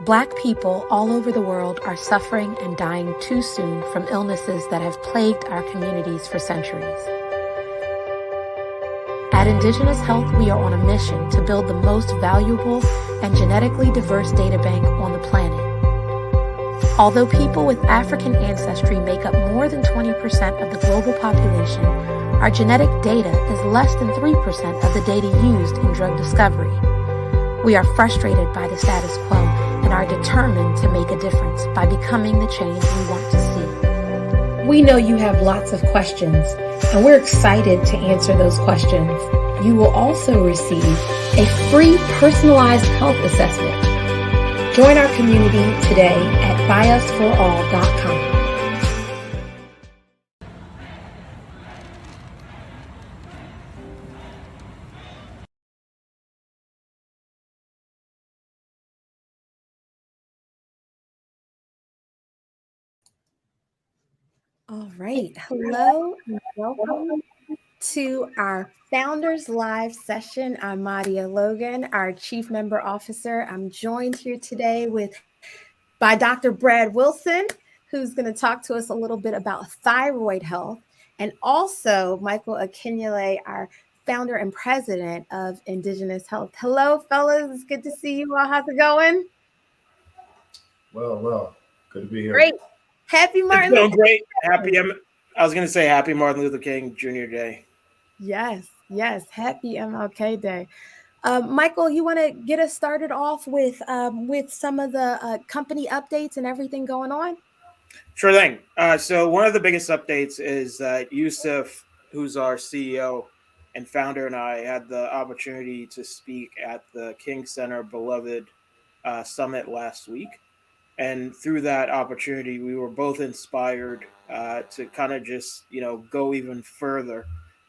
Black people all over the world are suffering and dying too soon from illnesses that have plagued our communities for centuries. At IndyGeneUS Health, we are on a mission to build the most valuable and genetically diverse data bank on the planet. Although people with African ancestry make up more than 20% of the global population, our genetic data is less than 3% of the data used in drug discovery. We are frustrated by the status quo and are determined to make a difference by becoming the change we want to see. We know you have lots of questions, and we're excited to answer those questions. You will also receive a free personalized health assessment. Join our community today at byusforall.com. All right. Hello and welcome to our Founders Live session. I'm Madia Logan, our Chief Member Officer. I'm joined here today by Dr. Brad Wilson, who's going to talk to us a little bit about thyroid health, and also Michael Akinyele, our founder and president of IndyGeneUS Health. Hello, fellas. It's good to see you all. How's it going? Well, good to be here. Great. Happy Martin Luther King. Great. I was going to say happy Martin Luther King Jr. Day. Yes. Happy MLK Day. Michael, you want to get us started off with some of the company updates and everything going on? Sure thing. So one of the biggest updates is that Yusuf, who's our CEO and founder, and I had the opportunity to speak at the King Center Beloved Summit last week. And through that opportunity, we were both inspired to kind of just, go even further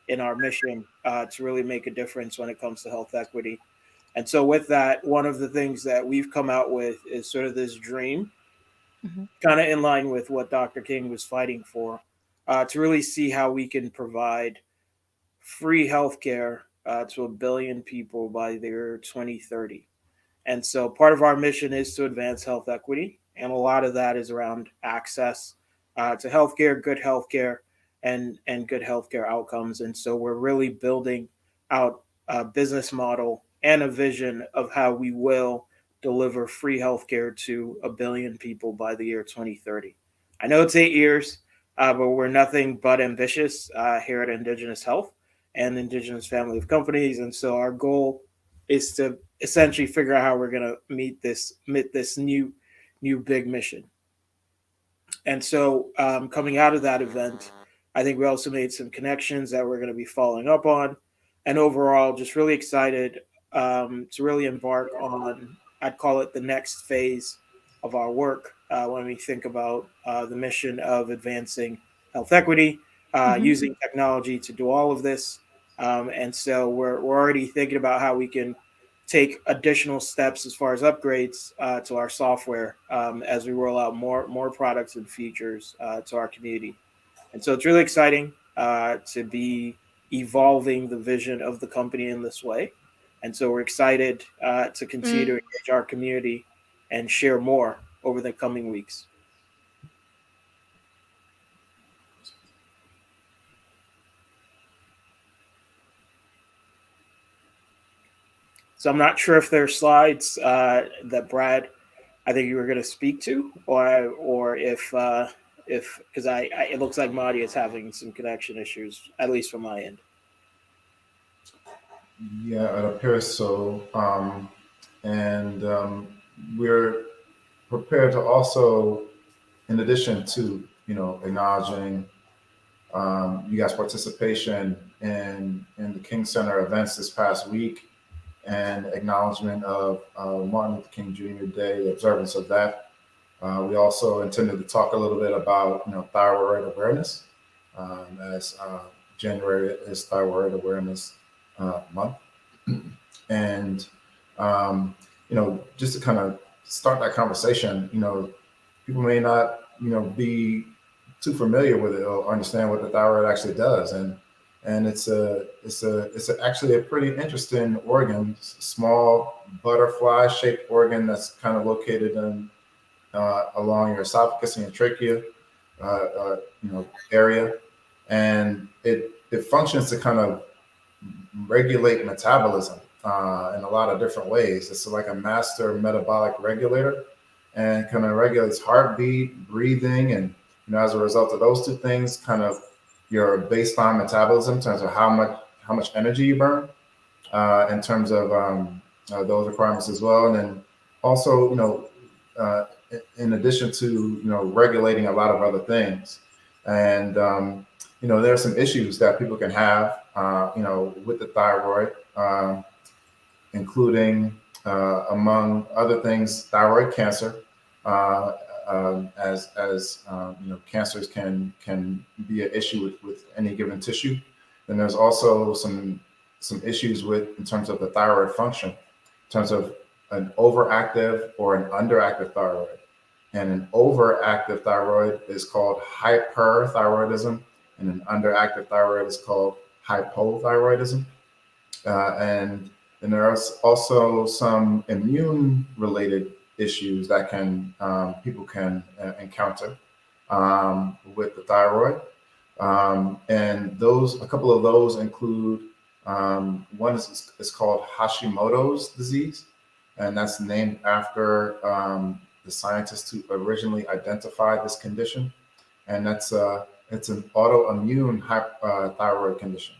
in our mission to really make a difference when it comes to health equity. And so with that, one of the things that we've come out with is sort of this dream, kind of in line with what Dr. King was fighting for, to really see how we can provide free healthcare to 1 billion people by the year 2030. And so part of our mission is to advance health equity. And a lot of that is around access to healthcare, good healthcare, and good healthcare outcomes. And so we're really building out a business model and a vision of how we will deliver free healthcare to 1 billion people by the year 2030. I know it's 8 years, but we're nothing but ambitious here at IndyGeneUS Health and IndyGeneUS family of companies. And so our goal is to essentially figure out how we're going to meet this new big mission. And so coming out of that event, I think we also made some connections that we're going to be following up on. And overall, just really excited to really embark on, I'd call it the next phase of our work when we think about the mission of advancing health equity, using technology to do all of this. And so we're already thinking about how we can take additional steps as far as upgrades to our software as we roll out more products and features to our community. And so it's really exciting to be evolving the vision of the company in this way. And so we're excited to continue to engage our community and share more over the coming weeks. So I'm not sure if there are slides that Brad, I think you were going to speak to, or if because it looks like Madi is having some connection issues, at least from my end. Yeah, it appears so. We're prepared to also, in addition to, acknowledging you guys' participation in the King Center events this past week and acknowledgement of Martin Luther King Jr. Day, observance of that. We also intended to talk a little bit about, Thyroid Awareness, as January is Thyroid Awareness Month. And, just to kind of start that conversation, people may not, be too familiar with it or understand what the thyroid actually does. And, and it's actually a pretty interesting organ. It's a small butterfly-shaped organ that's kind of located in along your esophagus and your trachea, area, and it functions to kind of regulate metabolism in a lot of different ways. It's like a master metabolic regulator, and kind of regulates heartbeat, breathing, and as a result of those two things, kind of your baseline metabolism in terms of how much energy you burn, in terms of those requirements as well. And then also, in addition to regulating a lot of other things, and there are some issues that people can have, with the thyroid, including, among other things, thyroid cancer. Cancers can be an issue with any given tissue. Then there's also some issues in terms of the thyroid function, in terms of an overactive or an underactive thyroid. And an overactive thyroid is called hyperthyroidism, and an underactive thyroid is called hypothyroidism. And then there are also some immune-related issues that people can encounter with the thyroid. And a couple of those include, one is called Hashimoto's disease, and that's named after the scientist who originally identified this condition. And it's an autoimmune thyroid condition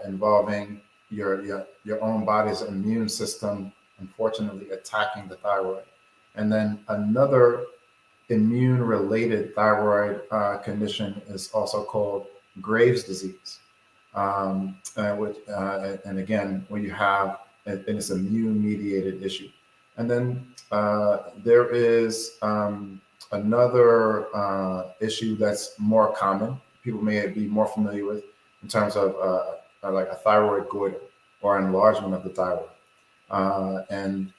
involving your own body's immune system, unfortunately, attacking the thyroid. And then another immune-related thyroid condition is also called Graves' disease, and again, where you have it's immune-mediated issue. And then there is another issue that's more common, people may be more familiar with, in terms of like a thyroid goiter or enlargement of the thyroid. And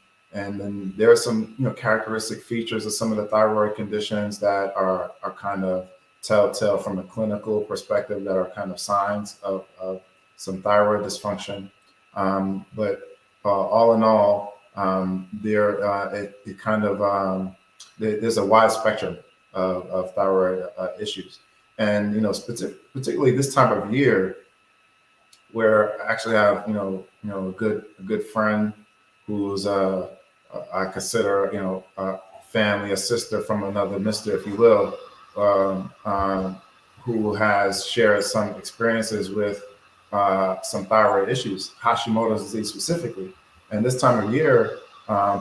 then there are some characteristic features of some of the thyroid conditions that are kind of telltale from a clinical perspective, that are kind of signs of some thyroid dysfunction. But all in all, there's a wide spectrum of thyroid issues. And particularly this time of year, where I actually have a good friend who's I consider a family, a sister from another mister, if you will, who has shared some experiences with some thyroid issues, Hashimoto's disease specifically. And this time of year,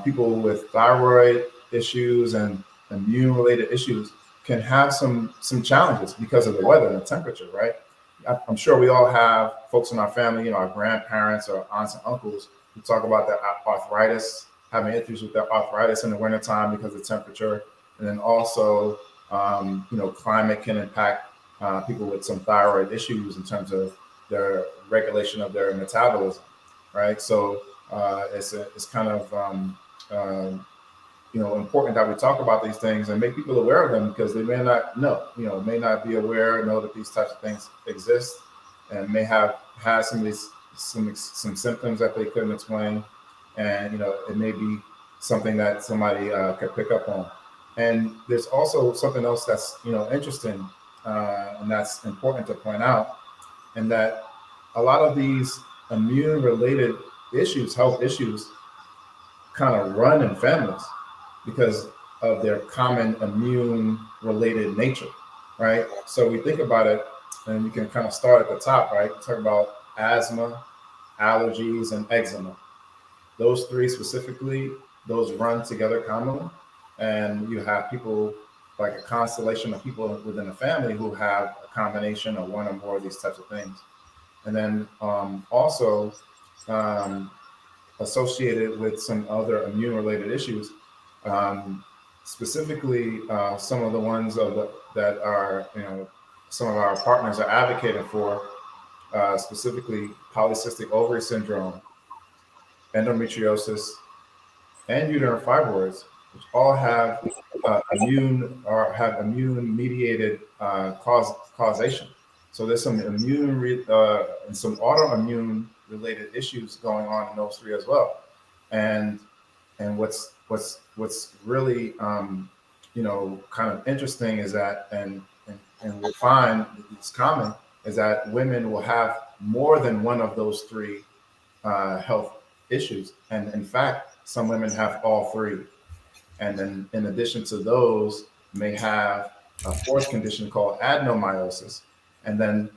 people with thyroid issues and immune-related issues can have some challenges because of the weather and the temperature, right? I'm sure we all have folks in our family, our grandparents or aunts and uncles, who talk about their arthritis, having issues with their arthritis in the wintertime because of temperature. And then also, climate can impact people with some thyroid issues in terms of their regulation of their metabolism, right? So it's kind of important that we talk about these things and make people aware of them, because they may not know, may not be aware, know that these types of things exist, and may have had some symptoms that they couldn't explain, and it may be something that somebody could pick up on. And there's also something else that's interesting, and that's important to point out, and that a lot of these immune-related issues, health issues, kind of run in families because of their common immune-related nature, right? So we think about it, and we can kind of start at the top, right? Talk about asthma, allergies, and eczema. Those three specifically, those run together commonly. And you have people, like a constellation of people within a family, who have a combination of one or more of these types of things. And then also associated with some other immune-related issues, specifically some of the ones that are, some of our partners are advocating for, specifically polycystic ovary syndrome, endometriosis, and uterine fibroids, which all have immune-mediated causation. So there's some and some autoimmune related issues going on in those three as well. And what's really kind of interesting is that and we'll find it's common is that women will have more than one of those three health issues, and in fact, some women have all three. And then, in addition to those, may have a fourth condition called adenomyosis. And then,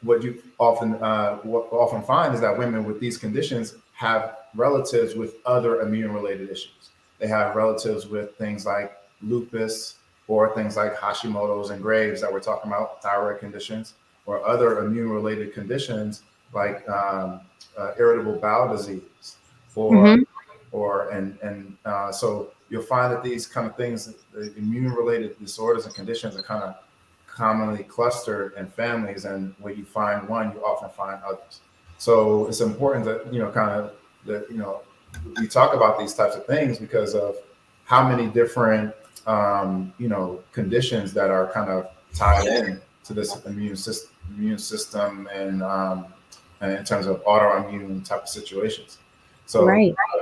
what often find is that women with these conditions have relatives with other immune-related issues. They have relatives with things like lupus or things like Hashimoto's and Graves that we're talking about, thyroid conditions, or other immune-related conditions like irritable bowel disease, or so you'll find that these kind of things, the immune-related disorders and conditions, are kind of commonly clustered in families, and where you find one, you often find others. So it's important that we talk about these types of things because of how many different conditions that are kind of tied in to this immune system and in terms of autoimmune type of situations. So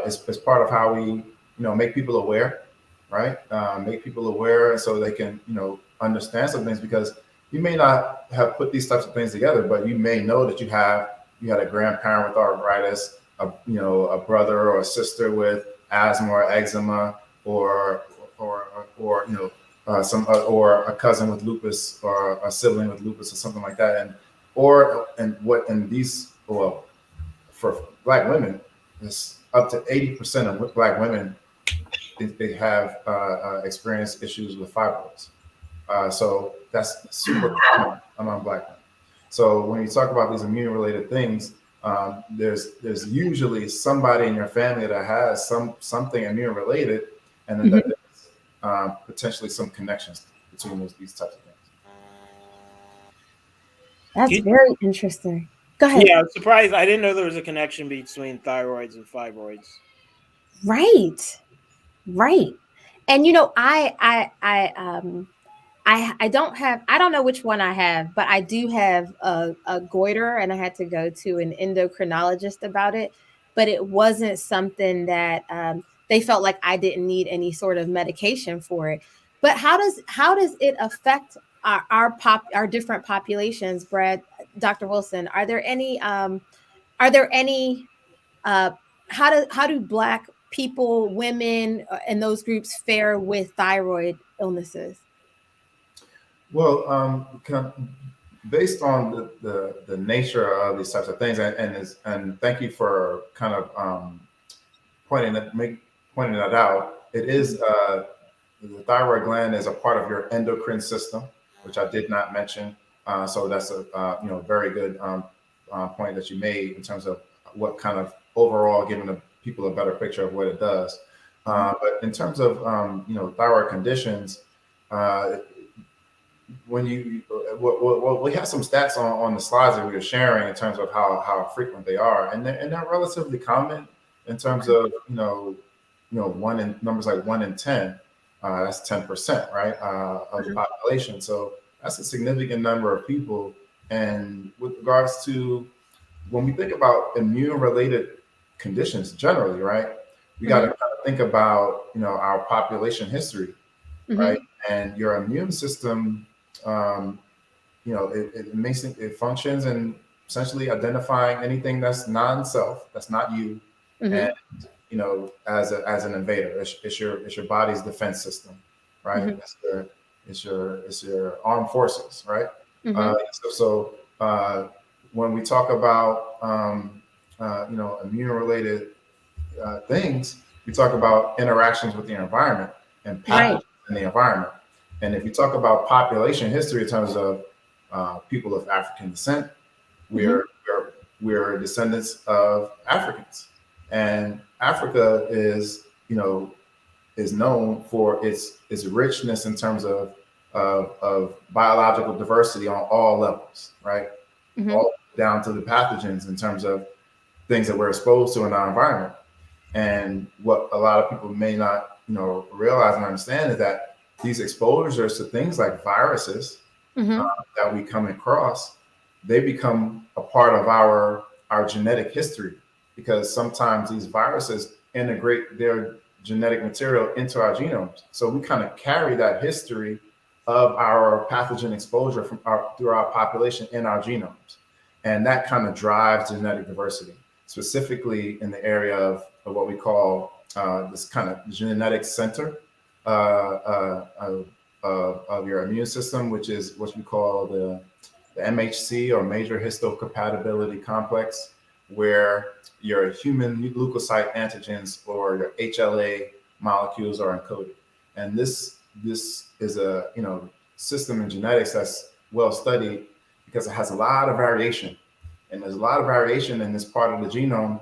it's part of how we make people aware, right? Make people aware so they can understand some things, because you may not have put these types of things together, but you may know that you had a grandparent with arthritis, a brother or a sister with asthma or eczema, or a cousin with lupus, or a sibling with lupus, or something like that. For Black women, it's up to 80% of Black women they have experienced issues with fibroids. So that's super common among Black men. So when you talk about these immune-related things, there's usually somebody in your family that has something immune-related, and then there's potentially some connections between these types of things. That's very interesting. Go ahead. Yeah, I'm surprised. I didn't know there was a connection between thyroids and fibroids. Right. And I don't know which one I have, but I do have a goiter, and I had to go to an endocrinologist about it. But it wasn't something that they felt like I didn't need any sort of medication for it. But how does it affect our different populations, Brad, Dr. Wilson? Are there any how do Black people, women, and those groups fare with thyroid illnesses? Well, based on the nature of these types of things, and thank you for kind of pointing that out. It is the thyroid gland is a part of your endocrine system, which I did not mention. So that's a very good point that you made in terms of what kind of overall giving the people a better picture of what it does. But in terms of thyroid conditions, when we have some stats on the slides that we were sharing in terms of how frequent they are, and they're relatively common in terms of one in numbers like 1 in 10. That's 10%, right, of the population. So that's a significant number of people. And with regards to when we think about immune-related conditions generally, right, we got to kind of think about our population history, right, and your immune system. It functions in essentially identifying anything that's non-self, that's not you, and as an invader. It's your body's defense system, right? It's your armed forces, right? So when we talk about immune-related things, we talk about interactions with the environment and pathogens in the environment. And if you talk about population history in terms of people of African descent, we're descendants of Africans, and Africa is known for its richness in terms of biological diversity on all levels, right? All down to the pathogens in terms of things that we're exposed to in our environment. And what a lot of people may not realize and understand is that these exposures to things like viruses, Mm-hmm. that we come across, they become a part of our genetic history, because sometimes these viruses integrate their genetic material into our genomes. So we kind of carry that history of our pathogen exposure through our population in our genomes. And that kind of drives genetic diversity, specifically in the area of what we call this kind of genetic center of your immune system, which is what we call the MHC, or major histocompatibility complex, where your human leukocyte antigens or your HLA molecules are encoded. And this is a system in genetics that's well studied, because it has a lot of variation, and there's a lot of variation in this part of the genome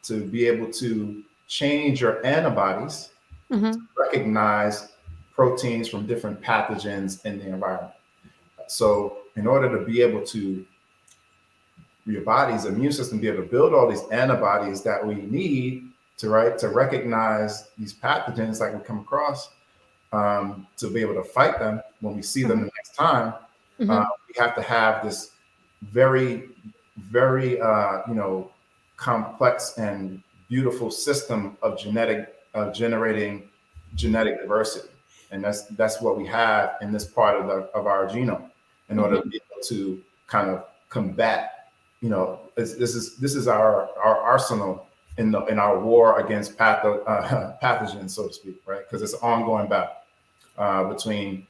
to be able to change your antibodies Mm-hmm. to recognize proteins from different pathogens in the environment. So in order to be able to, your body's immune system be able to build all these antibodies that we need to recognize these pathogens like we come across, to be able to fight them when we see them the next time, Mm-hmm. we have to have this very, very complex and beautiful system of generating genetic diversity. And that's what we have in this part of our genome, in order to be able to kind of combat, this is our arsenal in our war against pathogens, so to speak, right? Because it's an ongoing battle between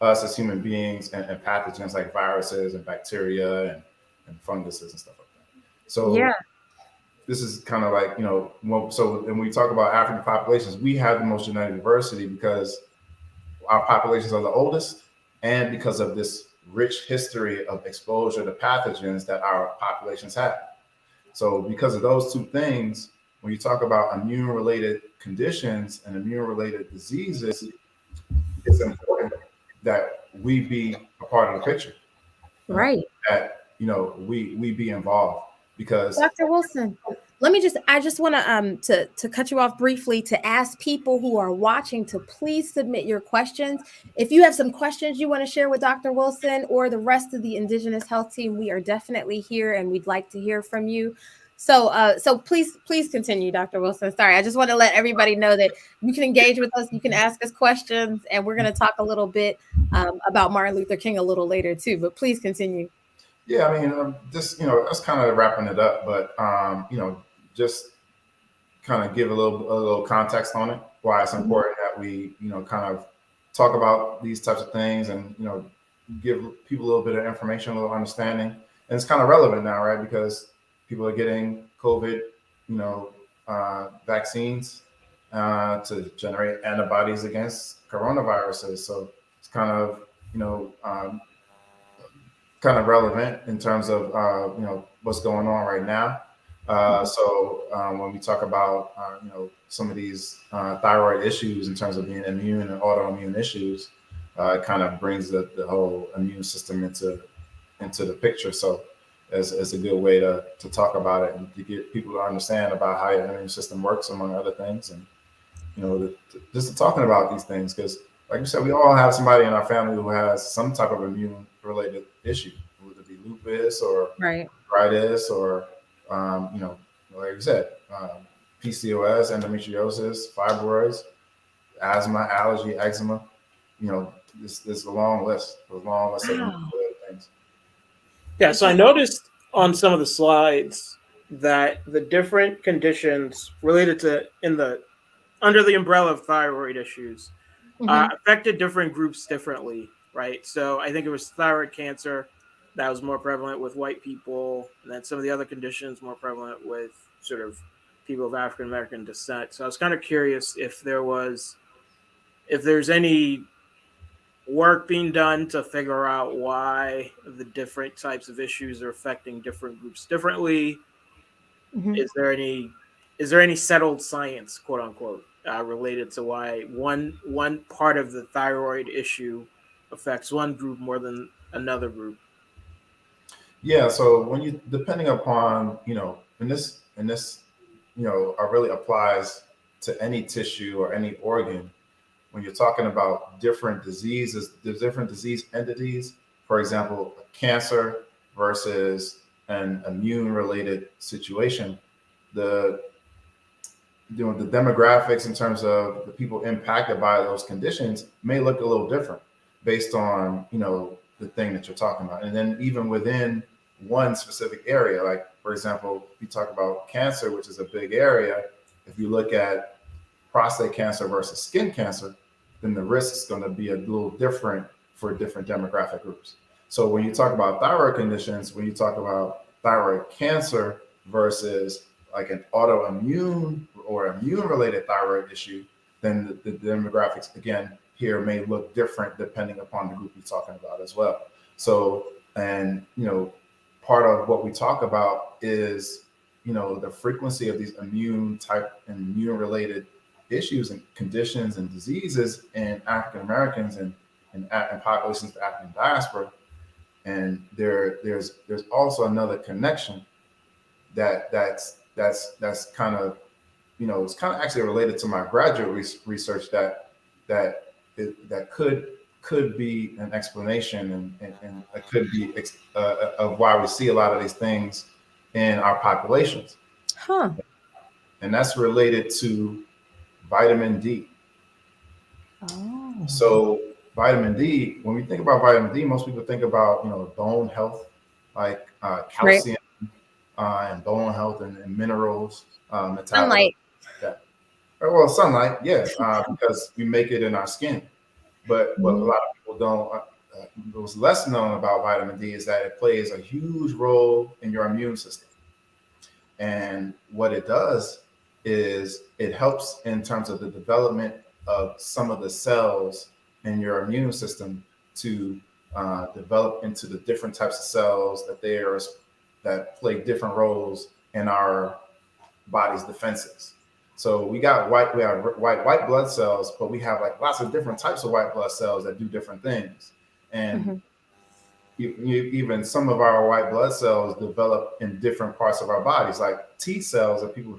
us as human beings and pathogens like viruses and bacteria and funguses and stuff like that. So Yeah. this is kind of like, so when we talk about African populations, we have the most genetic diversity because our populations are the oldest, and because of this rich history of exposure to pathogens that our populations have. So because of those two things, when you talk about immune-related conditions and immune-related diseases, it's important that we be a part of the picture, Right. that we be involved, because Dr. Wilson, I just want to cut you off briefly to ask people who are watching to please submit your questions. If you have some questions you want to share with Dr. Wilson or the rest of the IndyGeneUS Health team, we are definitely here and we'd like to hear from you. So please continue, Dr. Wilson. Sorry, I just want to let everybody know that you can engage with us, you can ask us questions, and we're going to talk a little bit about Martin Luther King a little later too. But please continue. yeah, I mean, just that's kind of wrapping it up, but just kind of give a little context on it, why it's important that we kind of talk about these types of things, and give people a little bit of information, a little understanding. And it's kind of relevant now, right? Because people are getting COVID vaccines to generate antibodies against coronaviruses. So it's kind of relevant in terms of what's going on right now. So when we talk about some of these thyroid issues in terms of being immune and autoimmune issues, it kind of brings the whole immune system into the picture. So it's a good way to talk about it and to get people to understand about how your immune system works, among other things, and just talking about these things, because like you said, we all have somebody in our family who has some type of immune related issue, whether it be lupus or Right. arthritis or like you said, PCOS, endometriosis, fibroids, asthma, allergy, eczema. This a long list. A long list of things. Yeah, so I noticed on some of the slides that the different conditions related to under the umbrella of thyroid issues affected different groups differently, right? So I think it was thyroid cancer that was more prevalent with white people, and then some of the other conditions more prevalent with sort of people of African American descent. So I was kind of curious if there's any work being done to figure out why the different types of issues are affecting different groups differently. Is there any settled science, quote unquote, related to why one part of the thyroid issue affects one group more than another group? Yeah. So when you, depending upon and this really applies to any tissue or any organ. When you're talking about different diseases, there's different disease entities. for example, cancer versus an immune-related situation, the the demographics in terms of the people impacted by those conditions may look a little different based on the thing that you're talking about. And then even within one specific area, like for example, we talk about cancer, which is a big area. If you look at prostate cancer versus skin cancer, then the risk is going to be a little different for different demographic groups. So when you talk about thyroid conditions, when you talk about thyroid cancer versus like an autoimmune or immune related thyroid issue, then the demographics again here may look different depending upon the group you're talking about as well. So, and part of what we talk about is the frequency of these immune type and immune related issues and conditions and diseases in African Americans and populations of the African diaspora. And there's also another connection that's kind of it's kind of actually related to my graduate research that could be an explanation and it could be of why we see a lot of these things in our populations. And that's related to vitamin D. Oh. So vitamin D, when we think about vitamin D, most people think about bone health, like calcium, and bone health and minerals, Sunlight. Yeah. Well, sunlight, yeah, because we make it in our skin. But what a lot of people don't, what's less known about vitamin D is that it plays a huge role in your immune system. And what it does is it helps in terms of the development of some of the cells in your immune system to develop into the different types of cells that play different roles in our body's defenses. So we have white blood cells, but we have like lots of different types of white blood cells that do different things. And even some of our white blood cells develop in different parts of our bodies, like T cells that people may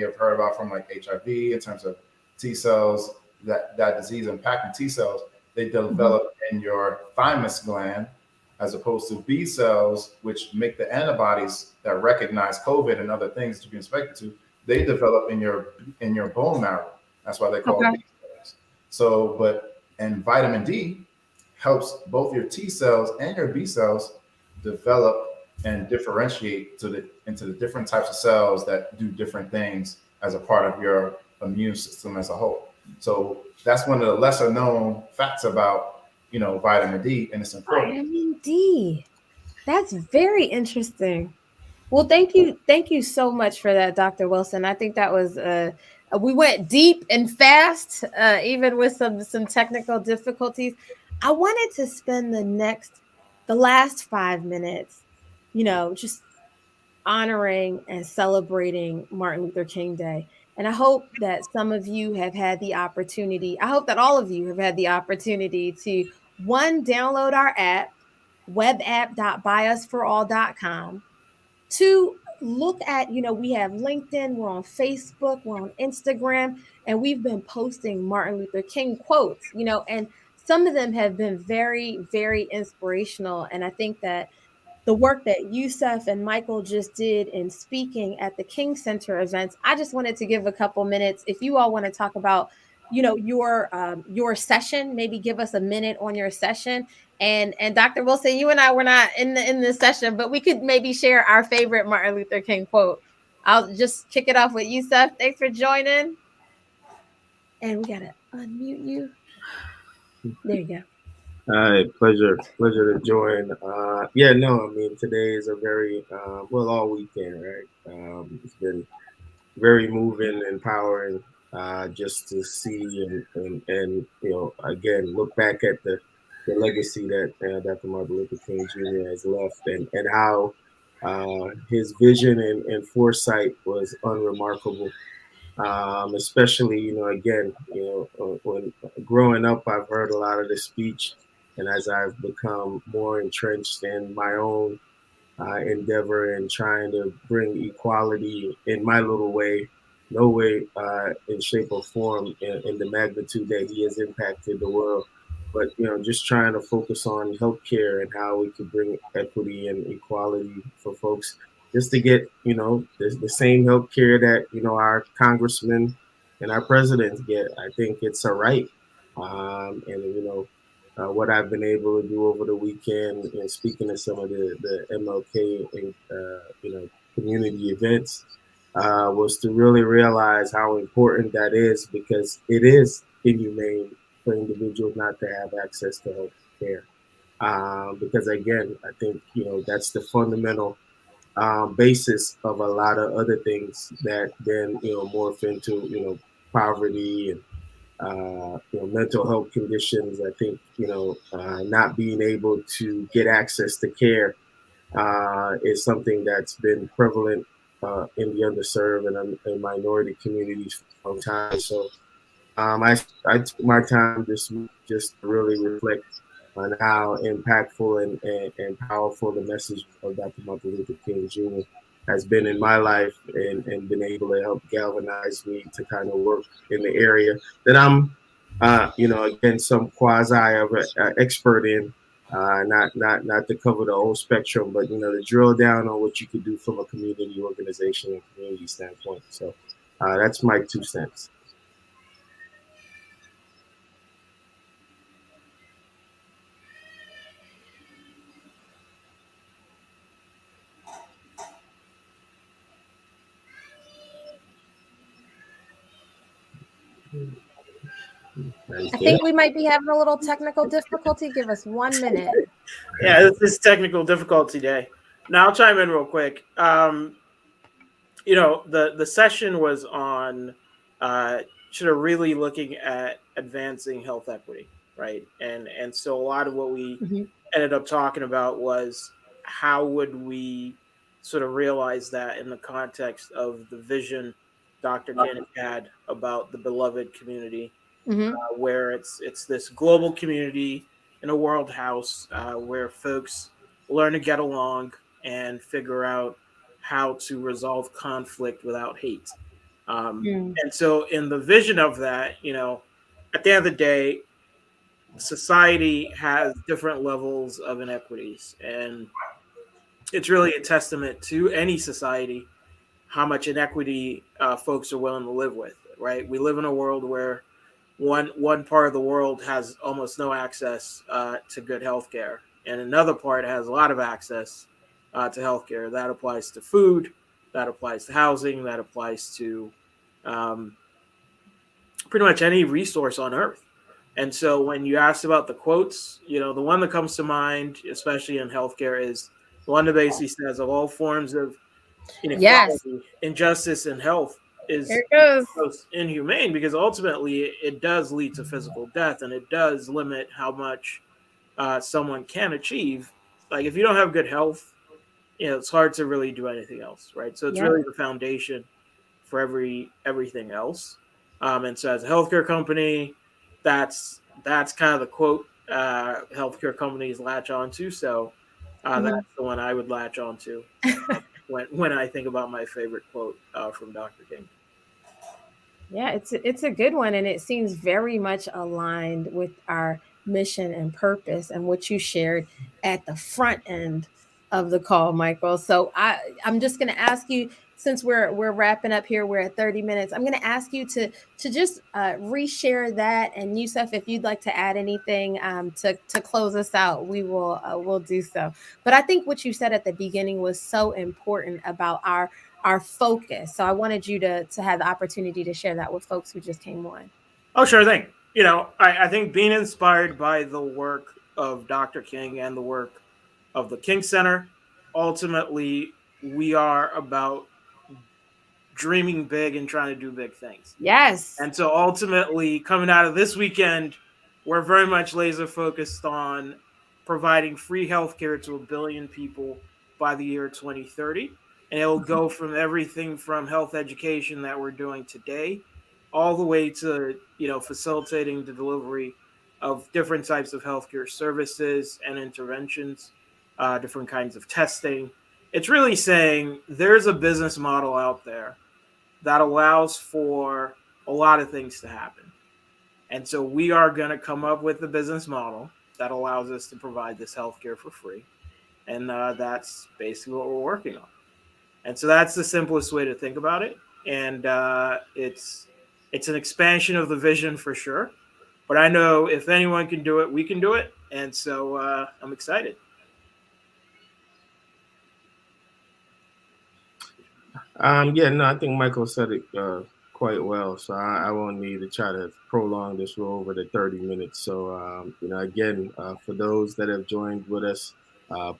have heard about from like HIV in terms of T cells, that disease impacting T cells. They develop in your thymus gland, as opposed to B cells, which make the antibodies that recognize COVID and other things to be infected to. They develop in your bone marrow. That's why they call it B cells. So, and vitamin D helps both your T cells and your B cells develop and differentiate into the different types of cells that do different things as a part of your immune system as a whole. So that's one of the lesser known facts about vitamin D, and it's important. Vitamin D. That's very interesting. Well, thank you so much for that, Dr. Wilson. I think that was we went deep and fast, even with some technical difficulties. I wanted to spend the last 5 minutes, just honoring and celebrating Martin Luther King Day. And I hope that some of you have had the opportunity. I hope that all of you have had the opportunity to download our app, webapp.buyusforall.com. To look at, we have LinkedIn, we're on Facebook, we're on Instagram, and we've been posting Martin Luther King quotes, and some of them have been very, very inspirational. And I think that the work that Yusuf and Michael just did in speaking at the King Center events, I just wanted to give a couple minutes. If you all want to talk about, your session, maybe give us a minute on your session. And Dr. Wilson, you and I were not in this session, but we could maybe share our favorite Martin Luther King quote. I'll just kick it off with Yusuf. Thanks for joining. And we gotta unmute you. There you go. All right, pleasure to join. Today is a very all weekend, right? It's been very moving, empowering, just to see and again look back at the legacy that Dr. Martin Luther King Jr. has left, and how his vision and foresight was unremarkable. Especially, when growing up, I've heard a lot of the speech, and as I've become more entrenched in my own endeavor and trying to bring equality in my little way, no way in shape or form in the magnitude that he has impacted the world, but just trying to focus on healthcare and how we could bring equity and equality for folks, just to get the same healthcare that our congressmen and our presidents get. I think it's a right, and what I've been able to do over the weekend and speaking to some of the MLK and community events was to really realize how important that is, because it is inhumane for individuals not to have access to health care. Because again, I think that's the fundamental basis of a lot of other things that then morph into poverty and mental health conditions. I think not being able to get access to care is something that's been prevalent in the underserved and minority communities for a long time. So I took my time this week just to really reflect on how impactful and powerful the message of Dr. Martin Luther King Jr. has been in my life, and been able to help galvanize me to kind of work in the area that I'm, again, some quasi of an expert in. Not to cover the whole spectrum, but to drill down on what you could do from a community organization and community standpoint. So that's my 2 cents. I think we might be having a little technical difficulty. Give us 1 minute. Yeah, this is technical difficulty day. Now I'll chime in real quick. The session was on sort of really looking at advancing health equity, right? And so a lot of what we ended up talking about was how would we sort of realize that in the context of the vision Dr. King had about the beloved community, where it's this global community in a world house where folks learn to get along and figure out how to resolve conflict without hate. And so in the vision of that, at the end of the day, society has different levels of inequities, and it's really a testament to any society how much inequity folks are willing to live with, right? We live in a world where one part of the world has almost no access to good healthcare, and another part has a lot of access to healthcare. That applies to food, that applies to housing, that applies to pretty much any resource on earth. And so when you asked about the quotes, the one that comes to mind, especially in healthcare, is the one that basically says of all forms of inequality, injustice, and health is most inhumane, because ultimately it does lead to physical death, and it does limit how much someone can achieve. Like if you don't have good health, it's hard to really do anything else, right? So it's really the foundation for everything else. And so as a healthcare company, that's kind of the quote healthcare companies latch onto. So that's the one I would latch onto when I think about my favorite quote from Dr. King. Yeah, it's a good one, and it seems very much aligned with our mission and purpose and what you shared at the front end of the call, Michael. So I'm just going to ask you, since we're wrapping up here, we're at 30 minutes. I'm going to ask you to just reshare that, and Yusuf, if you'd like to add anything to close us out, we'll do so. But I think what you said at the beginning was so important about our focus. So I wanted you to have the opportunity to share that with folks who just came on. Oh, sure thing. I think being inspired by the work of Dr. King and the work of the King Center, ultimately we are about dreaming big and trying to do big things. Yes. And so ultimately coming out of this weekend, we're very much laser focused on providing free healthcare to 1 billion people by the year 2030. And it'll go from everything from health education that we're doing today, all the way to, facilitating the delivery of different types of healthcare services and interventions, different kinds of testing. It's really saying there's a business model out there that allows for a lot of things to happen. And so we are going to come up with a business model that allows us to provide this healthcare for free. And that's basically what we're working on. And so that's the simplest way to think about it. And it's an expansion of the vision for sure. But I know if anyone can do it, we can do it. And so I'm excited. Yeah, no, I think Michael said it quite well. So I won't need to try to prolong this over the 30 minutes. So, again, for those that have joined with us,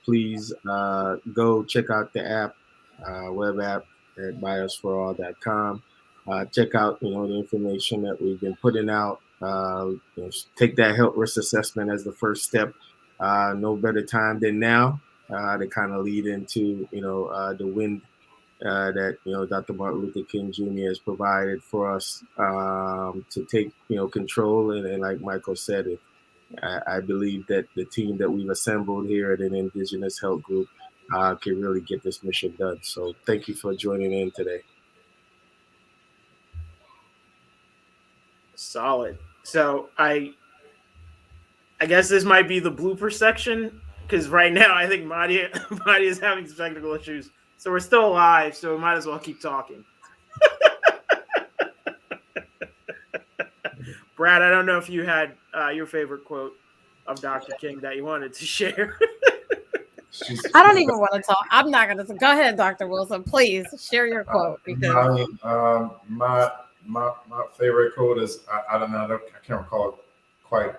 please go check out the app, web app at buyusforall.com. Check out, the information that we've been putting out. Take that health risk assessment as the first step. No better time than now to kind of lead into, the win that Dr. Martin Luther King Jr. has provided for us to take control. And like Michael said, I believe that the team that we've assembled here at an IndyGeneUS Health Group can really get this mission done. So thank you for joining in today. Solid. So I guess this might be the blooper section, because right now I think Mahdi is having some technical issues. So we're still alive, so we might as well keep talking. Brad, I don't know if you had your favorite quote of Dr. King that you wanted to share. I don't even want to talk. I'm not going to. Go ahead, Dr. Wilson. Please share your quote. Because my favorite quote is, I don't know, I can't recall it quite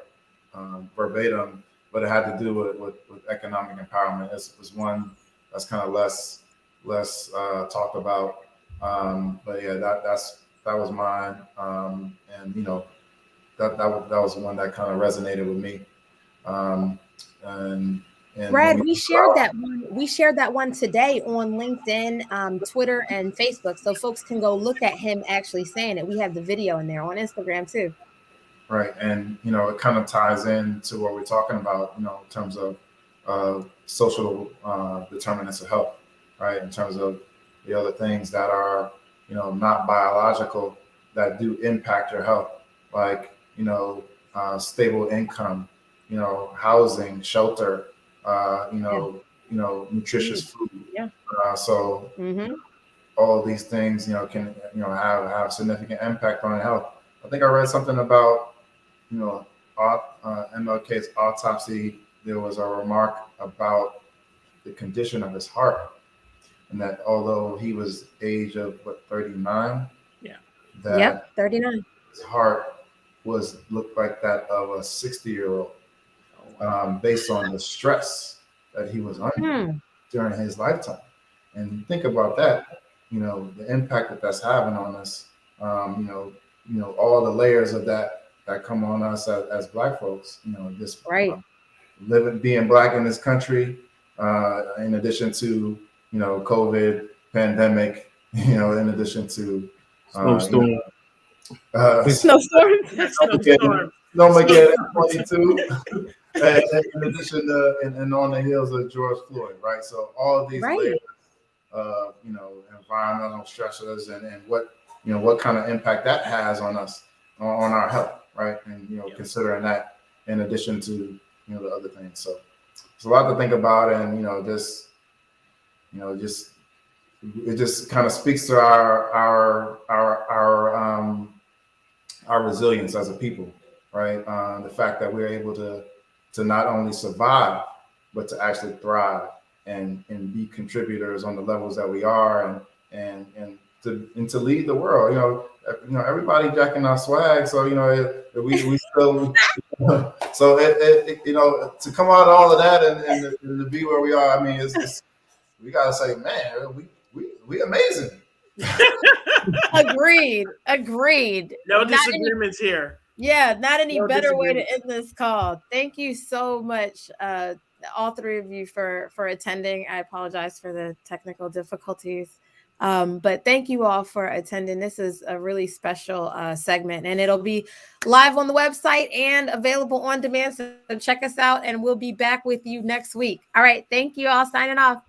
verbatim, but it had to do with economic empowerment. It was one that's kind of less talked about, but yeah, that was mine, and that was one that kind of resonated with me. And Brad, we shared that one. We shared that one today on LinkedIn, Twitter, and Facebook, so folks can go look at him actually saying it. We have the video in there on Instagram too. Right, and it kind of ties into what we're talking about, in terms of social determinants of health, right? In terms of the other things that are, not biological that do impact your health, like stable income, housing, shelter, nutritious food. Yeah. So all of these things, can have significant impact on health. I think I read something about MLK's autopsy. There was a remark about the condition of his heart, and that although he was age of 39, that 39, his heart looked like that of a 60-year-old, based on the stress that he was under during his lifetime. And think about that, the impact that's having on us. All the layers of that come on us as Black folks. This right. Being Black in this country, in addition to COVID pandemic, in addition to Snowstorm. Snowstorm. Snowmageddon 22. In addition to, and on the heels of George Floyd, right? So all of these layers of environmental stressors and what kind of impact that has on us, on our health, right? And considering that in addition to the other things. So it's a lot to think about, and it just kind of speaks to our resilience as a people, right? The fact that we're able to not only survive, but to actually thrive and be contributors on the levels that we are, and to lead the world. Everybody jacking our swag, so we still so to come out of all of that and to be where we are. I mean, it's we gotta say, man, we amazing. Agreed. No disagreements here. Yeah, not any better way to end this call. Thank you so much, all three of you, for attending. I apologize for the technical difficulties. But thank you all for attending. This is a really special segment, and it'll be live on the website and available on demand. So check us out, and we'll be back with you next week. All right. Thank you all. Signing off.